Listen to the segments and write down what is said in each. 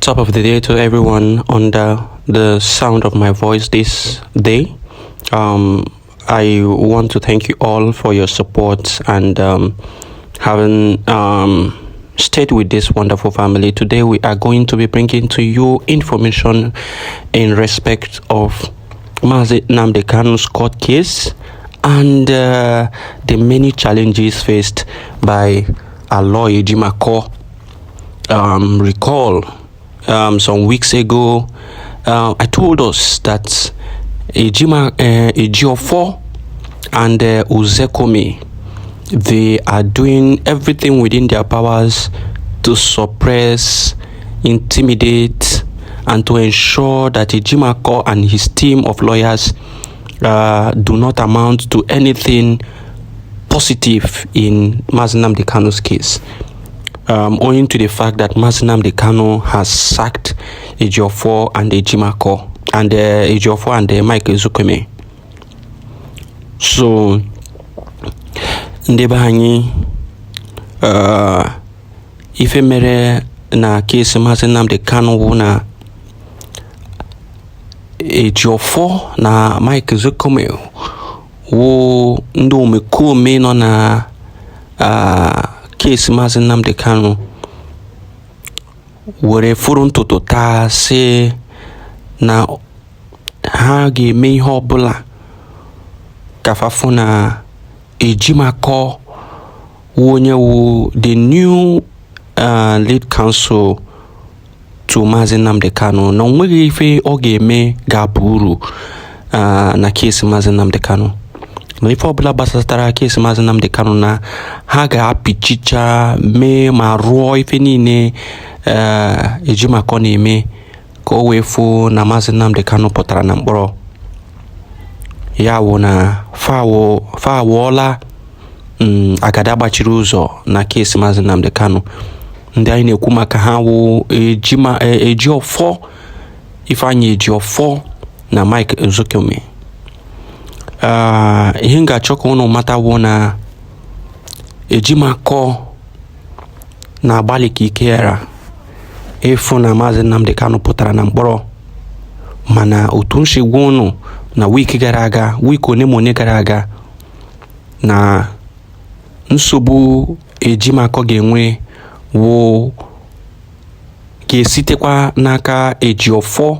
Top of the day to everyone under the sound of my voice this day. I want to thank you all for your support and having stayed with this wonderful family. Today we are going to be bringing to you information in respect of Mazi Nnamdi Kanu's court case and the many challenges faced by ALOY EJIMAKOR. Recall some weeks ago, I told us that Ejiofor and Uzekome, they are doing everything within their powers to suppress, intimidate, and to ensure that EJIMAKOR and his team of lawyers do not amount to anything positive in Mazi Nnamdi Kanu's case. Owing to the fact that Mazi Nnamdi Kanu has sacked Ejiofor and EJIMAKOR and Ejiofor and Mike Ezukeme. So, ndebe anyị ife mere na case Mazi Nnamdi Kanu bụ na Ejiofor na Mike Ezukeme wo ndị omekome nọ na case Mazi Nnamdi Kanu were furu ntutu taa sị na ha ga-eme ihe ọbụla ka fafụ na EJIMAKOR onye wu the new lead counsel to Mazi Nnamdi Kanu na onweghị ife ọ ga-eme ga-abụ uru na case Mazi Nnamdi Kanu. Na ife ọbụla gbasatara case Mazi Nnamdi Kanu na ha ga-apịchicha mee ma rụọ ife niile EJIMAKOR na-eme ka o wee fụ na Mazi Nnamdi Kanu pụtara na mkpọrọ. Ya wụ na fa awụọla agada gbachiri ụzọ na case Mazi Nnamdi Kanu. Ndị anyị na-ekwu maka ha wụ Ejiofor, Ifeanyi Ejiofor na Mike Ezukeme. Ihe m ga-achọ ka unu matawo na EJIMAKOR na-agbalị ka ike yara ịfụ na Mazi Nnamdi Kanu pụtara na mkpọrọ, mana otu nshigwe unu na wiki gara aga, wiki one gara aga, na nsogbu EJIMAKOR ga-enwe wụ ga-esitekwa n'aka Ejiofor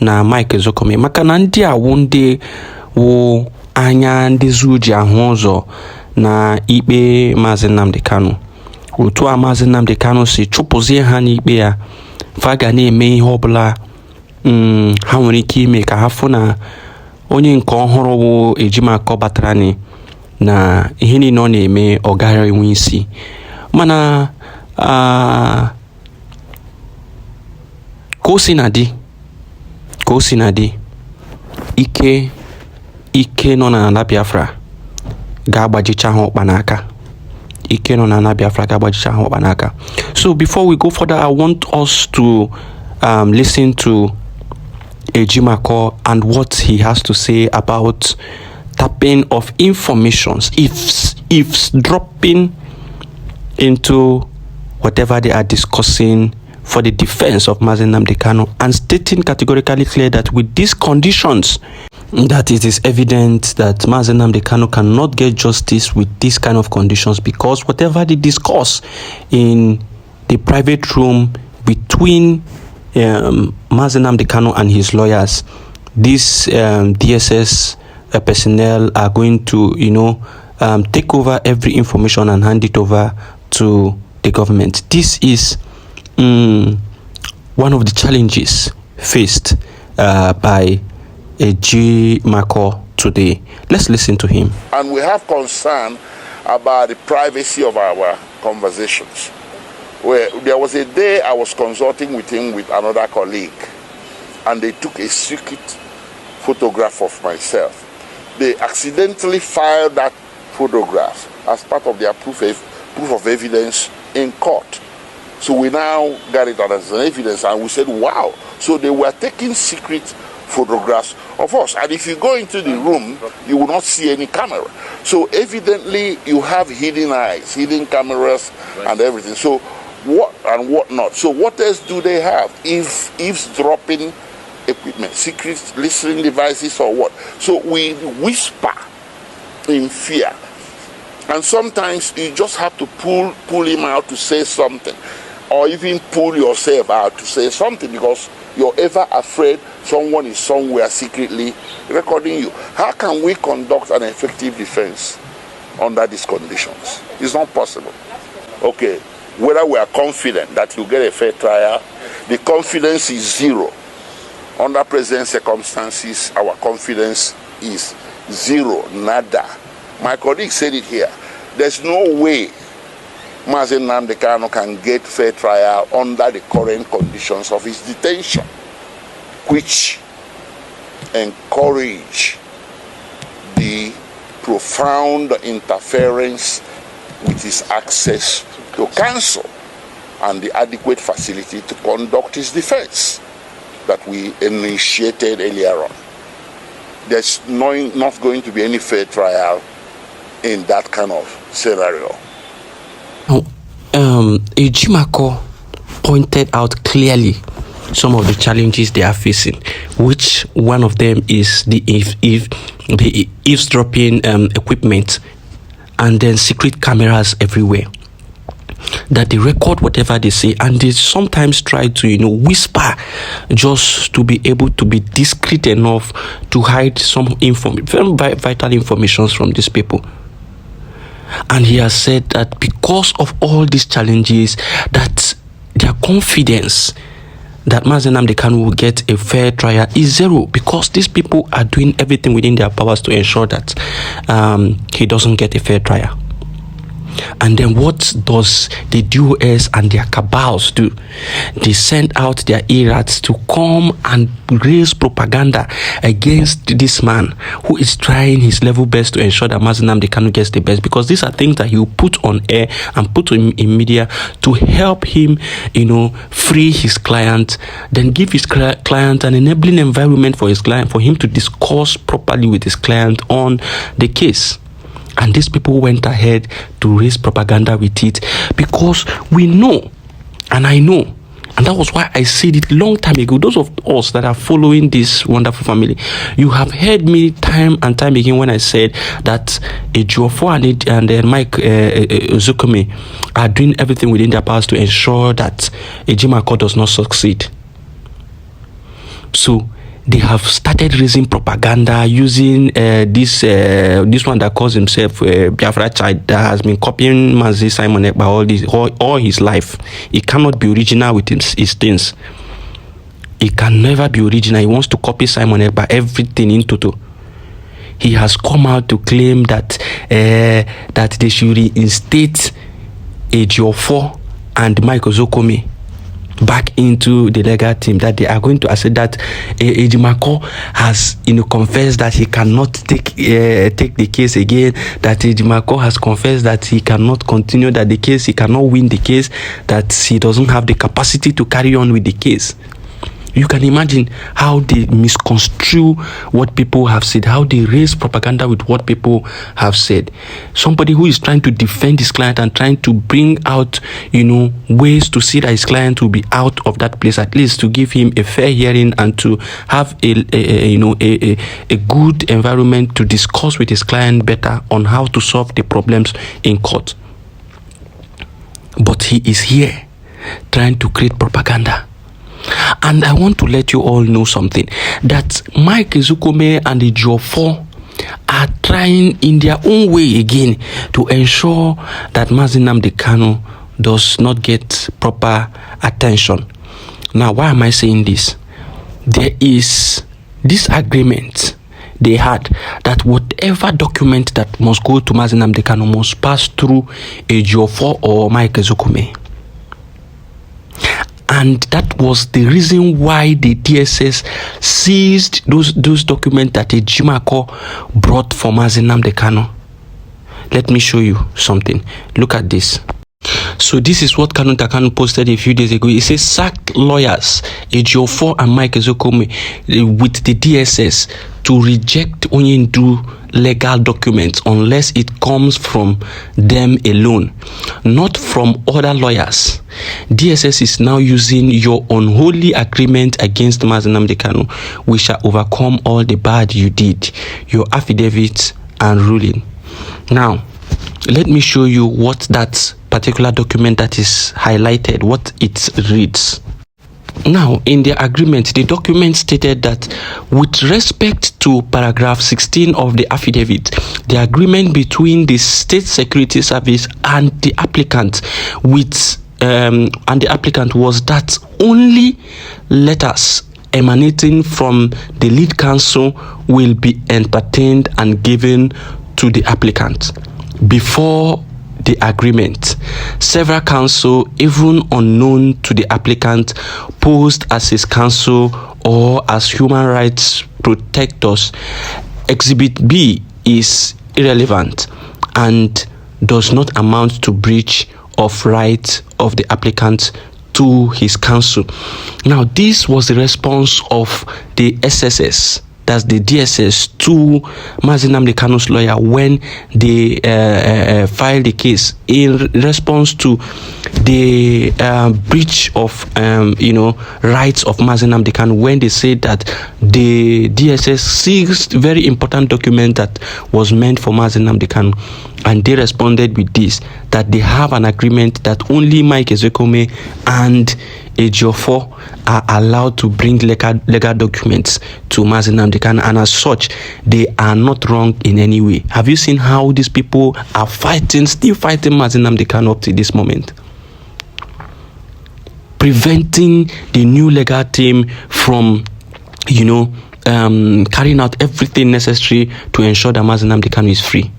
na Mike Ezukeme, maka na ndị awụ ndị wụ anya ndị zuji ahụ ụzọ na ikpe Mazi Nnamdi Kanu. Otu a Mazi Nnamdi Kanu si chụpụzie ha n'ikpe ya, fa ga na-eme ihe ọbụla ha nwere ike ime ka ha fụ na onye nke ọhụrụ wụ EJIMAKOR batara na ihe niile ọ na-eme ọ gaghị enwe isi. Mana ka o si na dị ike nọ na ala Biafra ga-agbajicha ha ọkpa n'aka. Ike nọ na ala Biafra ga-agbajicha ha ọkpa n'aka. So before we go further, I want us to listen to EJIMAKOR and what he has to say about tapping of informations, if dropping into whatever they are discussing for the defense of Mazi Nnamdi Kanu, and stating categorically clear that with these conditions, that it is evident that Mazi Nnamdi Kanu cannot get justice with these kind of conditions, because whatever they discuss in the private room between Mazi Nnamdi Kanu and his lawyers, these DSS personnel are going to, take over every information and hand it over to the government. This is one of the challenges faced by EJIMAKOR today. Let's listen to him. And we have concern about the privacy of our conversations. Where there was a day I was consulting with him with another colleague, and they took a secret photograph of myself. They accidentally filed that photograph as part of their proof of evidence in court. So we now got it as an evidence, and we said, wow. So they were taking secret photographs of us. And if you go into the room, you will not see any camera. So evidently you have hidden eyes, hidden cameras, and everything. So what and what not. So what else do they have? Eavesdropping equipment, secret listening devices, or what? So we whisper in fear, and sometimes you just have to pull him out to say something, or even pull yourself out to say something, because you're ever afraid someone is somewhere secretly recording you. How can we conduct an effective defense under these conditions? It's not possible. Okay, whether we are confident that you get a fair trial, the confidence is zero. Under present circumstances, our confidence is zero, nada. My colleague said it here. There's no way Mazen Nnamdi Kanu can get fair trial under the current conditions of his detention, which encourage the profound interference with his access to counsel and the adequate facility to conduct his defense that we initiated earlier on. There's not going to be any fair trial in that kind of scenario. EJIMAKOR pointed out clearly some of the challenges they are facing, which one of them is the eavesdropping equipment, and then secret cameras everywhere that they record whatever they say, and they sometimes try to whisper just to be able to be discreet enough to hide some very vital information from these people. And he has said that because of all these challenges, that their confidence that Mazen Nnamdi Kanu will get a fair trial is zero, because these people are doing everything within their powers to ensure that he doesn't get a fair trial. And then what does the DOS and their cabals do? They send out their irats to come and raise propaganda against this man who is trying his level best to ensure that Mazen Nnamdi Kanu gets the best, because these are things that he will put on air and put in media to help him, free his client, then give his client an enabling environment for his client, for him to discuss properly with his client on the case. And these people went ahead to raise propaganda with it, because we know, and I know, and that was why I said it long time ago. Those of us that are following this wonderful family, you have heard me time and time again when I said that Ejiofor and Mike Zukume are doing everything within their powers to ensure that EJIMAKOR does not succeed. So they have started raising propaganda using this one that calls himself Biafra child, that has been copying Mazi Simon Ekpa all his life. He cannot be original with his things. He can never be original. He wants to copy Simon Ekpa everything in toto. He has come out to claim that that they should reinstate Ejiofor and Michael Zokome back into the legal team, that they are going to accept that EJIMAKOR has confessed that he cannot take the case again, that EJIMAKOR has confessed that he cannot continue that the case, he cannot win the case, that he doesn't have the capacity to carry on with the case. You can imagine how they misconstrue what people have said, how they raise propaganda with what people have said. Somebody who is trying to defend his client and trying to bring out, ways to see that his client will be out of that place, at least to give him a fair hearing and to have a good environment to discuss with his client better on how to solve the problems in court. But he is here trying to create propaganda. And I want to let you all know something, that Mike Zukume and Ejiofor are trying in their own way again to ensure that Mazen Nnamdi Kanu does not get proper attention. Now, why am I saying this? There is this agreement they had that whatever document that must go to Mazen Nnamdi Kanu must pass through Ejiofor or Mike Zukume. And that was the reason why the DSS seized those documents that EJIMAKOR brought for Mazen Nnamdi Kanu. Let me show you something. Look at this. So this is what Kanu Takanu posted a few days ago. It says sacked lawyers Ejiofor and Mike Zukume with the DSS to reject Onyendu legal document unless it comes from them alone, not from other lawyers. DSS is now using your unholy agreement against Mazi Nnamdi Kanu. We shall overcome all the bad you did, your affidavit and ruling. Now, let me show you what that particular document that is highlighted, what it reads. Now, in the agreement, the document stated that with respect to paragraph 16 of the affidavit, the agreement between the State Security Service and the applicant was that only letters emanating from the lead counsel will be entertained and given to the applicant. Before the agreement, several counsel, even unknown to the applicant, posed as his counsel or as human rights protectors. Exhibit B is irrelevant and does not amount to breach of right of the applicant to his counsel. Now, this was the response of the SSS, that's the DSS, to Mazi Nnamdi Kanu's lawyer when they filed the case in response to the breach of rights of Mazi Nnamdi Kanu, when they said that the DSS seized very important document that was meant for Mazi Nnamdi Kanu, and they responded with this, that they have an agreement that only Mike Ezekome and Ejiofor are allowed to bring legal documents to Mazi Nnamdi Kanu, and as such, they are not wrong in any way. Have you seen how these people are still fighting Mazi Nnamdi Kanu up to this moment? Preventing the new legal team from, carrying out everything necessary to ensure that Mazi Nnamdi Kanu is free.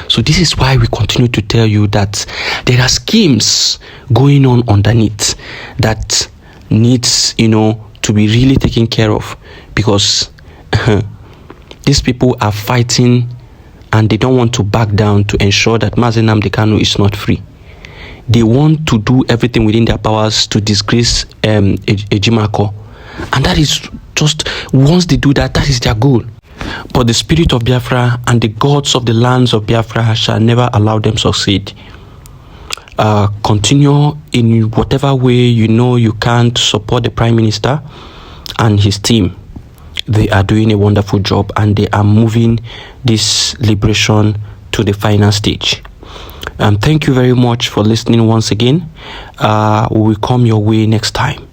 So this is why we continue to tell you that there are schemes going on underneath that needs, to be really taken care of, because these people are fighting and they don't want to back down to ensure that Mazi Nnamdi Kanu is not free. They want to do everything within their powers to disgrace EJIMAKOR, and that is just, once they do that, that is their goal. But the spirit of Biafra and the gods of the lands of Biafra shall never allow them succeed. Continue in whatever way you can to support the Prime Minister and his team. They are doing a wonderful job and they are moving this liberation to the final stage. Thank you very much for listening once again. We will come your way next time.